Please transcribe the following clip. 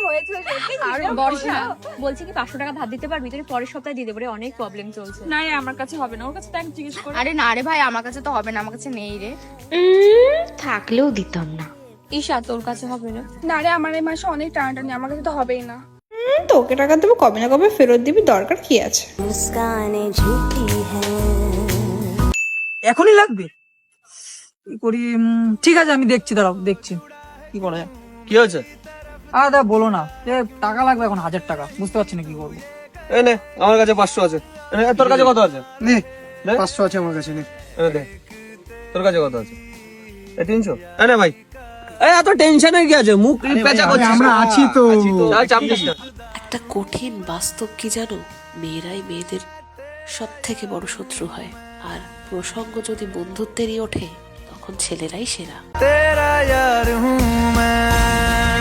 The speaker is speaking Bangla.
হয়েছে আর বর্ষা বলছে কি 500 টাকা ধার দিতে পারবি, তুই পরের সপ্তাহে দিয়ে দেবো রে, অনেক প্রবলেম চলছে। না রে আমার কাছে হবে না, ওর কাছে তাই জিজ্ঞেস করে। আরে না রে ভাই, আমার কাছে তো হবে না, আমার কাছে নেই রে। থাকলেও দিতাম না। ঈশা তোর কাছে হবে না? না রে আমার এই মাসে অনেক টানাটানি, আমার কাছে তো হবেই না। তোকে টাকা দেবো, কবে না কবে ফেরত দিবি, দরকার কি আছে? এখনই লাগবে? কি করি? ঠিক আছে আমি দেখছি, দাঁড়াও দেখছি কি করা যায়। কি হয়েছে? আর দা বলো না, টাকা লাগবে এখন 1000 টাকা, বুঝতে পারছি না কি করবো। এই নে, আমার কাছে 500 আছে। তোর কাছে কত আছে? নে নে। 500 আছে আমার কাছে, নে। দে। তোর কাছে কত আছে? 300। এই নে ভাই। এই এত টেনশনে কি আছে? মুখ পেঁচা করছিস। আমরা আছি তো। চল চাপ দিস না। একটা কঠিন বাস্তব কি জানো, মেয়েরাই মেয়েদের সব থেকে বড় শত্রু হয়, আর প্রসঙ্গ যদি বন্ধুত্বেরই ওঠে তখন ছেলেরাই সেরা। তেরা ইয়ার হুঁ मैं